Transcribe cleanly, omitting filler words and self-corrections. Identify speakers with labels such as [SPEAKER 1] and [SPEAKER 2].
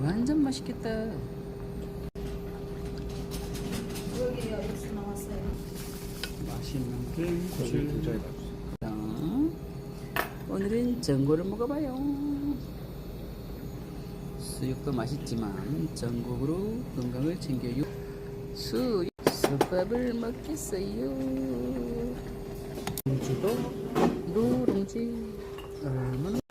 [SPEAKER 1] 완전 맛있겠다.
[SPEAKER 2] 여기요, 육수 나왔어요.
[SPEAKER 1] 맛있는
[SPEAKER 3] 고기
[SPEAKER 1] 김치.
[SPEAKER 3] 굉장히 맛있어.
[SPEAKER 1] 오늘은 전골을 먹어봐요. 수육도 맛있지만 전골으로 건강을 챙겨요. 수육 솥밥을 먹겠어요.
[SPEAKER 3] 김치도
[SPEAKER 1] 누룽지 얼마나